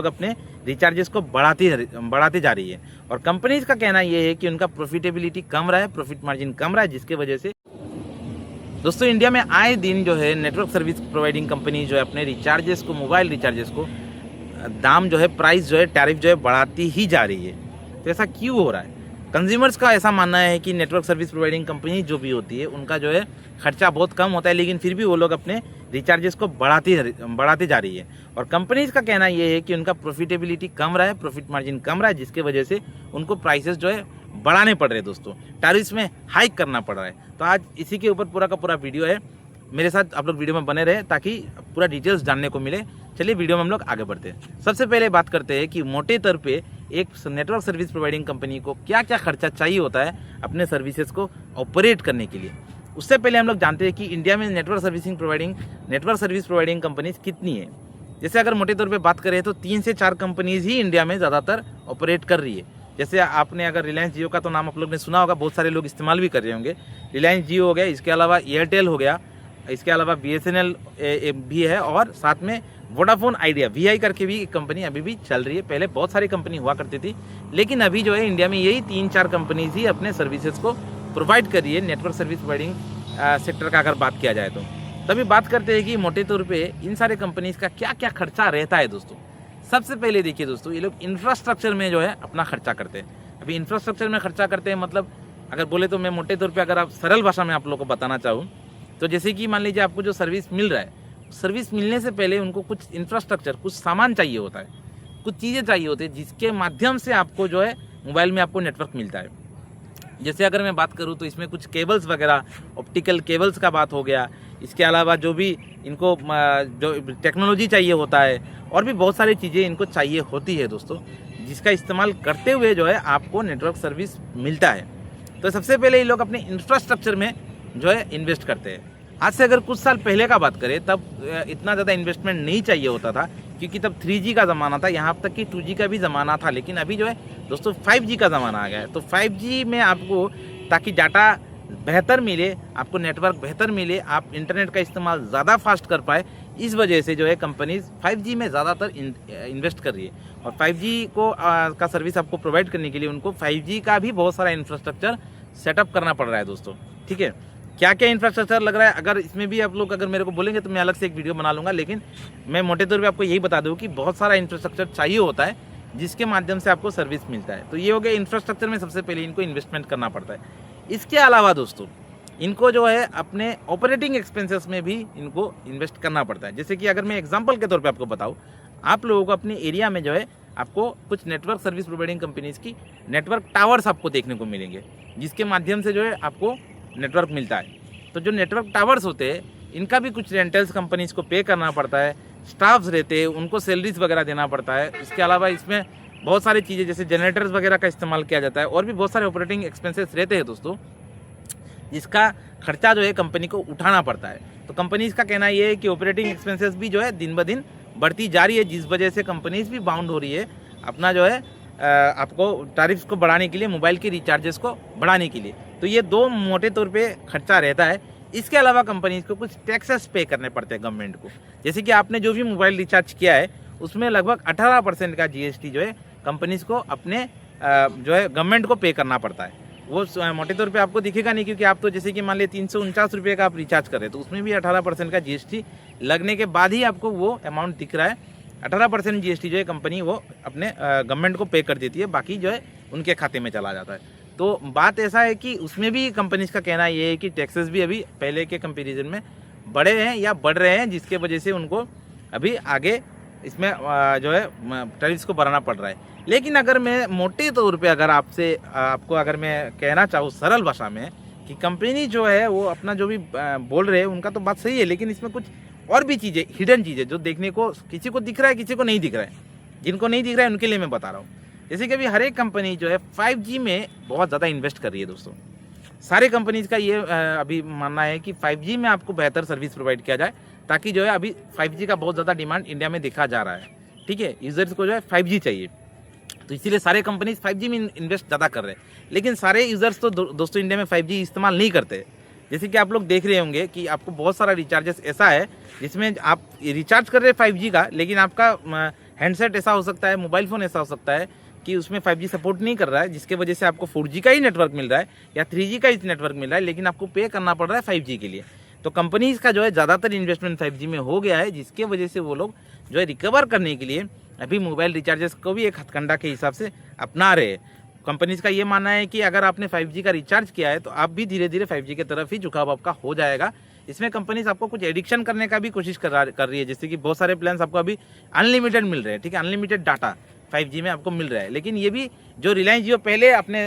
लोग अपने रिचार्जेस को बढ़ाते जा रही है और कंपनीज का कहना ये है कि उनका प्रॉफिटेबिलिटी कम रहा है, प्रॉफिट मार्जिन कम रहा है, जिसके वजह से दोस्तों इंडिया में आए दिन जो है नेटवर्क सर्विस प्रोवाइडिंग कंपनी जो है अपने रिचार्जेस को, मोबाइल रिचार्जेस को दाम जो है, प्राइस जो है, टैरिफ जो है बढ़ाती ही जा रही है। तो ऐसा क्यों हो रहा है? कंज्यूमर्स का ऐसा मानना है कि नेटवर्क सर्विस प्रोवाइडिंग कंपनी जो भी होती है उनका जो है खर्चा बहुत कम होता है, लेकिन फिर भी वो लोग अपने रिचार्जेस को बढ़ाते जा रही है और कंपनीज का कहना ये है कि उनका प्रॉफिटेबिलिटी कम रहा है, प्रॉफिट मार्जिन कम रहा है, जिसके वजह से उनको प्राइसेस जो है बढ़ाने पड़ रहे हैं दोस्तों, टैरिफ्स में हाइक करना पड़ रहा है। तो आज इसी के ऊपर पूरा का पूरा वीडियो है, मेरे साथ आप लोग वीडियो में बने रहे ताकि पूरा डिटेल्स जानने को मिले। चलिए वीडियो में हम लोग आगे बढ़ते हैं। सबसे पहले बात करते हैं कि मोटे तौर पे एक नेटवर्क सर्विस प्रोवाइडिंग कंपनी को क्या क्या खर्चा चाहिए होता है अपने सर्विसेज को ऑपरेट करने के लिए। उससे पहले हम लोग जानते हैं कि इंडिया में नेटवर्क सर्विस प्रोवाइडिंग कंपनीज कितनी है। जैसे अगर मोटे तौर पे बात करें तो 3 से 4 कंपनीज ही इंडिया में ज़्यादातर ऑपरेट कर रही है। जैसे आपने अगर रिलायंस जियो का तो नाम आप लोग ने सुना होगा, बहुत सारे लोग इस्तेमाल भी कर रहे होंगे। रिलायंस जियो हो गया, इसके अलावा एयरटेल हो गया, इसके अलावा BSNL भी है और साथ में वोडाफोन आइडिया VI करके भी एक कंपनी अभी भी चल रही है। पहले बहुत सारी कंपनी हुआ करती थी, लेकिन अभी जो है इंडिया में यही 3-4 कंपनीज ही अपने सर्विसेज को प्रोवाइड कर रही है नेटवर्क सर्विस प्रोवाइडिंग सेक्टर का अगर बात किया जाए तो। तभी बात करते हैं कि मोटे तौर पे इन सारे कंपनीज का क्या क्या खर्चा रहता है दोस्तों। सबसे पहले देखिए दोस्तों, ये लोग इंफ्रास्ट्रक्चर में जो है अपना खर्चा करते हैं। अभी इंफ्रास्ट्रक्चर में खर्चा करते हैं मतलब अगर बोले तो मैं मोटे तौर पे अगर आप सरल भाषा में आप लोगों को बताना चाहूँ तो जैसे कि मान लीजिए आपको जो सर्विस मिल रहा है, सर्विस मिलने से पहले उनको कुछ इंफ्रास्ट्रक्चर, कुछ सामान चाहिए होता है, कुछ चीज़ें चाहिए होती है जिसके माध्यम से आपको जो है मोबाइल में आपको नेटवर्क मिलता है। जैसे अगर मैं बात करूँ तो इसमें कुछ केबल्स वगैरह, ऑप्टिकल केबल्स का बात हो गया, इसके अलावा जो भी इनको जो टेक्नोलॉजी चाहिए होता है और भी बहुत सारी चीज़ें इनको चाहिए होती है दोस्तों, जिसका इस्तेमाल करते हुए जो है आपको नेटवर्क सर्विस मिलता है। तो सबसे पहले ये लोग अपने इंफ्रास्ट्रक्चर में जो है इन्वेस्ट करते हैं। आज से अगर कुछ साल पहले का बात करें तब इतना ज़्यादा इन्वेस्टमेंट नहीं चाहिए होता था, क्योंकि तब 3G का ज़माना था, यहाँ तक कि 2G का भी ज़माना था। लेकिन अभी जो है दोस्तों 5G का ज़माना आ गया है। तो 5G में आपको ताकि डाटा बेहतर मिले, आपको नेटवर्क बेहतर मिले, आप इंटरनेट का इस्तेमाल ज़्यादा फास्ट कर पाए, इस वजह से जो है कंपनीज 5G में ज़्यादातर इन्वेस्ट कर रही है और 5G को का सर्विस आपको प्रोवाइड करने के लिए उनको 5G का भी बहुत सारा इंफ्रास्ट्रक्चर सेटअप करना पड़ रहा है दोस्तों। ठीक है, क्या क्या इंफ्रास्ट्रक्चर लग रहा है अगर इसमें भी आप लोग अगर मेरे को बोलेंगे तो मैं अलग से एक वीडियो बना लूँगा, लेकिन मैं मोटे तौर पे आपको यही बता दूँ कि बहुत सारा इंफ्रास्ट्रक्चर चाहिए होता है जिसके माध्यम से आपको सर्विस मिलता है। तो ये हो गया इंफ्रास्ट्रक्चर में सबसे पहले इनको इन्वेस्टमेंट करना पड़ता है। इसके अलावा दोस्तों इनको जो है अपने ऑपरेटिंग एक्सपेंसेस में भी इनको इन्वेस्ट करना पड़ता है। जैसे कि अगर मैं एग्जाम्पल के तौर पर आपको बताऊँ, आप लोगों को अपने एरिया में जो है आपको कुछ नेटवर्क सर्विस प्रोवाइडिंग कंपनीज की नेटवर्क टावर्स आपको देखने को मिलेंगे, जिसके माध्यम से जो है आपको नेटवर्क मिलता है। तो जो नेटवर्क टावर्स होते हैं इनका भी कुछ रेंटल्स कंपनीज को पे करना पड़ता है, स्टाफ्स रहते हैं उनको सैलरीज वगैरह देना पड़ता है। इसके अलावा इसमें बहुत सारी चीज़ें जैसे जनरेटर्स वगैरह का इस्तेमाल किया जाता है और भी बहुत सारे ऑपरेटिंग एक्सपेंसेस रहते हैं दोस्तों, जिसका खर्चा जो है कंपनी को उठाना पड़ता है। तो कंपनीज का कहना ये है कि ऑपरेटिंग एक्सपेंसेस भी जो है दिन ब दिन बढ़ती जा रही है, जिस वजह से कंपनीज भी बाउंड हो रही है अपना जो है आपको टैरिफ्स को बढ़ाने के लिए, मोबाइल के रिचार्जेस को बढ़ाने के लिए। तो ये 2 मोटे तौर पे खर्चा रहता है। इसके अलावा कंपनीज को कुछ टैक्सेस पे करने पड़ते हैं गवर्नमेंट को। जैसे कि आपने जो भी मोबाइल रिचार्ज किया है उसमें लगभग 18% का GST जो है कंपनीज को अपने जो है गवर्नमेंट को पे करना पड़ता है। वो मोटे तौर पे आपको दिखेगा नहीं, क्योंकि आप तो जैसे कि मान लिया 349 रुपये का आप रिचार्ज कर रहे हैं तो उसमें भी 18% का GST लगने के बाद ही आपको वो अमाउंट दिख रहा है। 18% GST जो है कंपनी वो अपने गवर्नमेंट को पे कर देती है, बाकी जो है उनके खाते में चला जाता है। तो बात ऐसा है कि उसमें भी कंपनीज का कहना ये है कि टैक्सेस भी अभी पहले के कंपैरिजन में बढ़े हैं या बढ़ रहे हैं, जिसके वजह से उनको अभी आगे इसमें जो है टैरिफ्स को बढ़ाना पड़ रहा है। लेकिन अगर मैं मोटे तौर पे अगर आपको अगर मैं कहना चाहूँ सरल भाषा में कि कंपनी जो है वो अपना जो भी बोल रहे हैं उनका तो बात सही है, लेकिन इसमें कुछ और भी चीज़ें, हिडन चीज़ें जो देखने को किसी को दिख रहा है, किसी को नहीं दिख रहा है। जिनको नहीं दिख रहा है उनके लिए मैं बता रहा हूँ। जैसे कि अभी हर एक कंपनी जो है 5G में बहुत ज़्यादा इन्वेस्ट कर रही है दोस्तों। सारे कंपनीज का ये अभी मानना है कि 5G में आपको बेहतर सर्विस प्रोवाइड किया जाए, ताकि जो है अभी 5G का बहुत ज़्यादा डिमांड इंडिया में देखा जा रहा है। ठीक है, यूजर्स को जो है 5G चाहिए, तो इसीलिए सारे कंपनीज 5G में इन्वेस्ट ज़्यादा कर रहे हैं। लेकिन सारे यूजर्स तो दोस्तों इंडिया में 5G इस्तेमाल नहीं करते। जैसे कि आप लोग देख रहे होंगे कि आपको बहुत सारा रिचार्जेस ऐसा है जिसमें आप रिचार्ज कर रहे हैं 5G का, लेकिन आपका हैंडसेट ऐसा हो सकता है, मोबाइल फ़ोन ऐसा हो सकता है कि उसमें 5G सपोर्ट नहीं कर रहा है, जिसके वजह से आपको 4G का ही नेटवर्क मिल रहा है या 3G का ही नेटवर्क मिल रहा है, लेकिन आपको पे करना पड़ रहा है 5G के लिए। तो कंपनीज़ का जो है ज़्यादातर इन्वेस्टमेंट 5G में हो गया है, जिसके वजह से वो लोग जो है रिकवर करने के लिए अभी मोबाइल रिचार्जेस को भी एक हथकंडा के हिसाब से अपना रहे हैं। कंपनीज़ का ये मानना है कि अगर आपने 5G का रिचार्ज किया है तो आप भी धीरे धीरे 5G की तरफ ही झुकाव आपका हो जाएगा। इसमें कंपनीज आपको कुछ एडिक्शन करने का भी कोशिश कर रही है, जैसे कि बहुत सारे प्लान्स आपको अभी अनलिमिटेड मिल रहे हैं, ठीक है, अनलिमिटेड डाटा 5G में आपको मिल रहा है। लेकिन ये भी जो रिलायंस जियो पहले अपने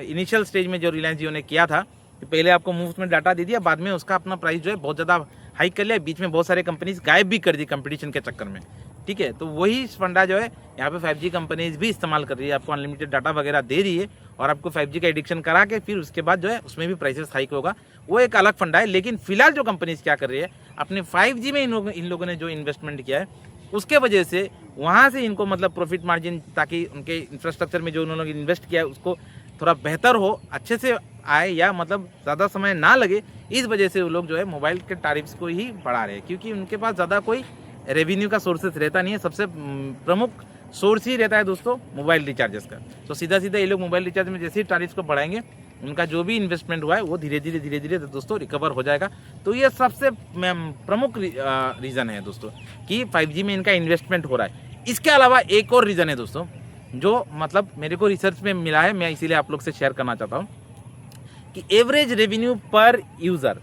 इनिशियल स्टेज में जो रिलायंस जियो ने किया था कि पहले आपको मुफ्त में डाटा दे दिया, बाद में उसका अपना प्राइस जो है बहुत ज़्यादा हाइक कर लिया, बीच में बहुत सारे कंपनीज गायब भी कर दी कंपटीशन के चक्कर में, ठीक है। तो वही फंडा जो है यहाँ पे 5G कंपनीज भी इस्तेमाल कर रही है, आपको अनलिमिटेड डाटा वगैरह दे रही है और आपको 5G का एडिक्शन करा के फिर उसके बाद जो है उसमें भी प्राइसेस हाइक होगा, वो एक अलग फंडा है। लेकिन फिलहाल जो कंपनीज क्या कर रही है, अपने 5G में इन लोगों ने जो इन्वेस्टमेंट किया है उसके वजह से वहाँ से इनको मतलब प्रॉफिट मार्जिन, ताकि उनके इंफ्रास्ट्रक्चर में जो उन्होंने इन्वेस्ट किया है उसको थोड़ा बेहतर हो, अच्छे से आए, या मतलब ज़्यादा समय ना लगे, इस वजह से वो लोग जो है मोबाइल के टैरिफ्स को ही बढ़ा रहे हैं, क्योंकि उनके पास ज़्यादा कोई रेवेन्यू का सोर्सेस रहता नहीं है। सबसे प्रमुख सोर्स ही रहता है दोस्तों मोबाइल रिचार्जेस का। तो सीधा सीधा ये लोग मोबाइल रिचार्ज में जैसे ही टैरिफ्स को बढ़ाएंगे, उनका जो भी इन्वेस्टमेंट हुआ है वो धीरे धीरे दोस्तों रिकवर हो जाएगा। तो ये सबसे प्रमुख रीज़न है दोस्तों कि 5G में इनका इन्वेस्टमेंट हो रहा है। इसके अलावा एक और रीज़न है दोस्तों, जो मतलब मेरे को रिसर्च में मिला है, मैं इसीलिए आप लोग से शेयर करना चाहता हूँ कि एवरेज रेवेन्यू पर यूज़र,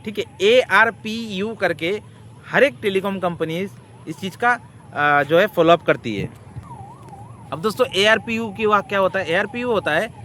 ठीक है, ARPU करके हर एक टेलीकॉम कंपनीज इस चीज़ का जो है फॉलोअप करती है। अब दोस्तों ARPU की वह क्या होता है, ARPU होता है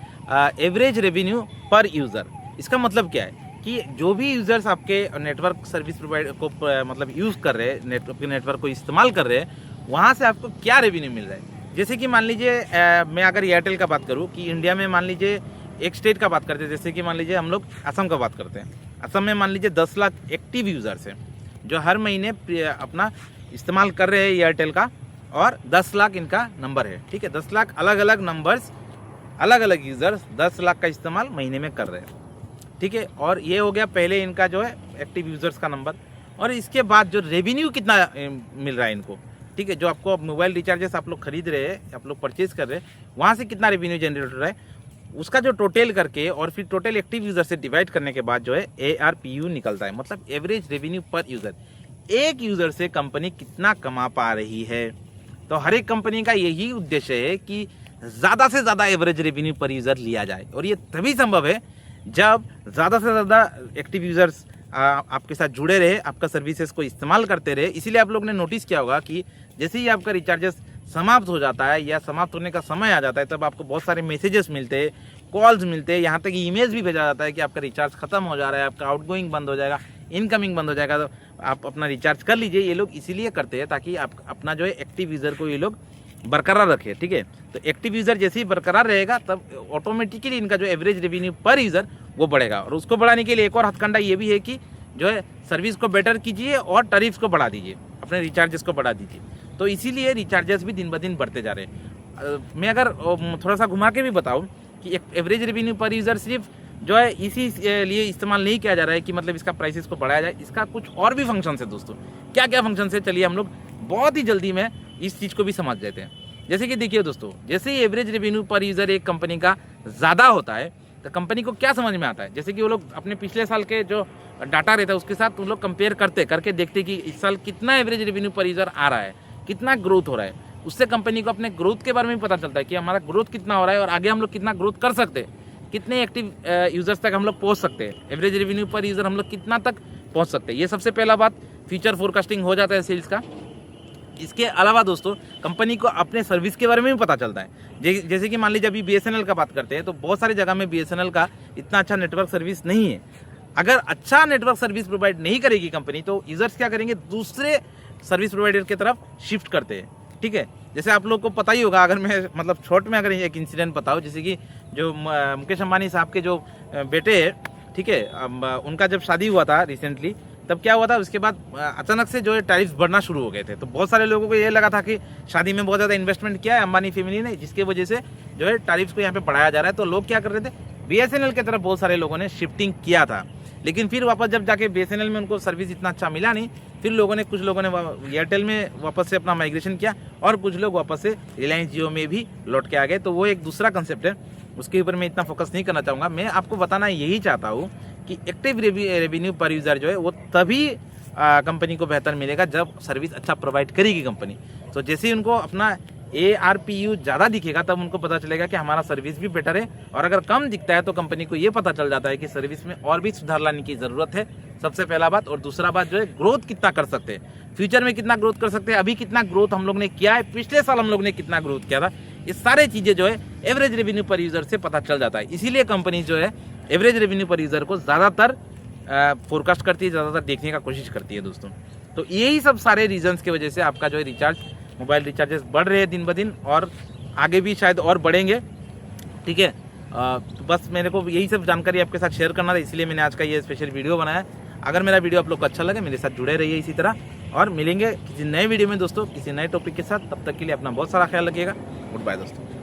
एवरेज रेवेन्यू पर यूज़र। इसका मतलब क्या है कि जो भी यूज़र्स आपके नेटवर्क सर्विस प्रोवाइडर को मतलब यूज़ कर रहे हैं, नेटवर्क को इस्तेमाल कर रहे हैं, वहाँ से आपको क्या रेवेन्यू मिल रहा है। जैसे कि मान लीजिए मैं अगर एयरटेल का बात करूँ कि इंडिया में मान लीजिए एक स्टेट का बात करते हैं, जैसे कि मान लीजिए हम लोग असम का बात करते हैं। असम में मान लीजिए 10 लाख एक्टिव यूज़र्स हैं जो हर महीने अपना इस्तेमाल कर रहे हैं एयरटेल का, और 10 लाख इनका नंबर है, ठीक है। 10 लाख अलग अलग नंबर्स, अलग अलग यूज़र्स 10 लाख का इस्तेमाल महीने में कर रहे हैं, ठीक है। और ये हो गया पहले इनका जो है एक्टिव यूज़र्स का नंबर। और इसके बाद जो रेवेन्यू कितना मिल रहा है इनको, ठीक है, जो आपको मोबाइल रिचार्जेस आप लोग खरीद रहे हैं, आप लोग परचेज कर रहे हैं, वहाँ से कितना रेवेन्यू जनरेट हो रहा है, उसका जो टोटल करके और फिर टोटल एक्टिव यूज़र से डिवाइड करने के बाद जो है ARPU निकलता है, मतलब एवरेज रेवेन्यू पर यूज़र। एक यूज़र से कंपनी कितना कमा पा रही है। तो हर एक कंपनी का यही उद्देश्य है कि ज़्यादा से ज़्यादा एवरेज रेवेन्यू पर यूज़र लिया जाए, और ये तभी संभव है जब ज़्यादा से ज़्यादा एक्टिव यूज़र्स आपके साथ जुड़े रहे, आपका सर्विसेज को इस्तेमाल करते रहे। इसीलिए आप लोग ने नोटिस किया होगा कि जैसे ही आपका रिचार्जेस समाप्त हो जाता है या समाप्त होने का समय आ जाता है, तब आपको बहुत सारे मैसेजेस मिलते हैं, कॉल्स मिलते हैं, यहाँ तक ईमेल्स भी भेजा जाता है कि आपका रिचार्ज खत्म हो जा रहा है, आपका आउटगोइंग बंद हो जाएगा, इनकमिंग बंद हो जाएगा, तो आप अपना रिचार्ज कर लीजिए। ये लोग इसीलिए करते हैं ताकि आप अपना जो है एक्टिव यूज़र को ये लोग बरकरार रखे, ठीक है। तो एक्टिव यूज़र जैसे ही बरकरार रहेगा तब ऑटोमेटिकली इनका जो एवरेज रेवेन्यू पर यूज़र वो बढ़ेगा। और उसको बढ़ाने के लिए एक और हथकंडा ये भी है कि जो है सर्विस को बेटर कीजिए और टैरिफ्स को बढ़ा दीजिए, अपने रिचार्जेस को बढ़ा दीजिए। तो इसीलिए रिचार्जेस भी दिन ब दिन बढ़ते जा रहे हैं। मैं अगर थोड़ा सा घुमा के भी बताऊँ कि एक एवरेज रेवेन्यू पर यूज़र सिर्फ जो है इसी लिए इस्तेमाल नहीं किया जा रहा है कि मतलब इसका प्राइसेस को बढ़ाया जाए, इसका कुछ और भी फंक्शन है दोस्तों। क्या क्या फंक्शन है, चलिए हम लोग बहुत ही जल्दी में इस चीज़ को भी समझ लेते हैं। जैसे कि देखिए दोस्तों, जैसे ही एवरेज रेवेन्यू पर यूज़र एक कंपनी का ज़्यादा होता है तो कंपनी को क्या समझ में आता है, जैसे कि वो लोग अपने पिछले साल के जो डाटा रहता है उसके साथ वो लोग कंपेयर करके देखते कि इस साल कितना एवरेज रेवेन्यू पर यूज़र आ रहा है, कितना ग्रोथ हो रहा है। उससे कंपनी को अपने ग्रोथ के बारे में पता चलता है कि हमारा ग्रोथ कितना हो रहा है और आगे हम लोग कितना ग्रोथ कर सकते हैं, कितने एक्टिव यूज़र्स तक हम लोग पहुँच सकते हैं, एवरेज रेवेन्यू पर यूज़र हम लोग कितना तक पहुँच सकते हैं। ये सबसे पहला बात फ्यूचर फोरकास्टिंग हो जाता है सेल्स का। इसके अलावा दोस्तों कंपनी को अपने सर्विस के बारे में भी पता चलता है। जैसे कि मान लीजिए अभी BSNL का बात करते हैं तो बहुत सारी जगह में BSNL का इतना अच्छा नेटवर्क सर्विस नहीं है। अगर अच्छा नेटवर्क सर्विस प्रोवाइड नहीं करेगी कंपनी तो यूज़र्स क्या करेंगे, दूसरे सर्विस प्रोवाइडर की तरफ शिफ्ट करते हैं, ठीक है। जैसे आप लोग को पता ही होगा, अगर मैं मतलब शॉर्ट में अगर एक इंसिडेंट बताऊँ, जैसे कि जो मुकेश अंबानी साहब के जो बेटे हैं, ठीक है, उनका जब शादी हुआ था रिसेंटली, तब क्या हुआ था, उसके बाद अचानक से जो है टैरिफ्स बढ़ना शुरू हो गए थे। तो बहुत सारे लोगों को ये लगा था कि शादी में बहुत ज़्यादा इन्वेस्टमेंट किया है अंबानी फैमिली ने, जिसके वजह से जो है टैरिफ्स को यहाँ पे बढ़ाया जा रहा है। तो लोग क्या कर रहे थे, BSNL की तरफ बहुत सारे लोगों ने शिफ्टिंग किया था। लेकिन फिर वापस जब जाके BSNL में उनको सर्विस इतना अच्छा मिला नहीं, फिर कुछ लोगों ने एयरटेल में वापस से अपना माइग्रेशन किया और कुछ लोग वापस से रिलायंस जियो में भी लौट के आ गए। तो वो एक दूसरा कंसेप्ट है, उसके ऊपर मैं इतना फोकस नहीं करना चाहूँगा। मैं आपको बताना यही चाहता हूँ कि एक्टिव रेवेन्यू पर यूज़र जो है वो तभी कंपनी को बेहतर मिलेगा जब सर्विस अच्छा प्रोवाइड करेगी कंपनी। तो जैसे ही उनको अपना ARPU ज़्यादा दिखेगा तब उनको पता चलेगा कि हमारा सर्विस भी बेटर है, और अगर कम दिखता है तो कंपनी को ये पता चल जाता है कि सर्विस में और भी सुधार लाने की ज़रूरत है, सबसे पहला बात। और दूसरा बात जो है, ग्रोथ कितना कर सकते हैं, फ्यूचर में कितना ग्रोथ कर सकते हैं, अभी कितना ग्रोथ हम लोग ने किया है, पिछले साल हम लोग ने कितना ग्रोथ किया था, ये सारे चीज़ें जो है एवरेज रेवेन्यू पर यूज़र से पता चल जाता है। इसीलिए कंपनी जो है एवरेज रेवेन्यू पर यूज़र को ज़्यादातर फोरकास्ट करती है, ज़्यादातर देखने का कोशिश करती है दोस्तों। तो यही सब सारे रीजंस की वजह से आपका जो है मोबाइल रिचार्जेस बढ़ रहे हैं दिन ब दिन, और आगे भी शायद और बढ़ेंगे। ठीक है, तो बस मेरे को यही सब जानकारी आपके साथ शेयर करना था, इसलिए मैंने आज का ये स्पेशल वीडियो बनाया। अगर मेरा वीडियो आप लोग को अच्छा लगे, मेरे साथ जुड़े रहिए इसी तरह, और मिलेंगे किसी नए वीडियो में दोस्तों, किसी नए टॉपिक के साथ। तब तक के लिए अपना बहुत सारा ख्याल रखिएगा। गुड बाय दोस्तों।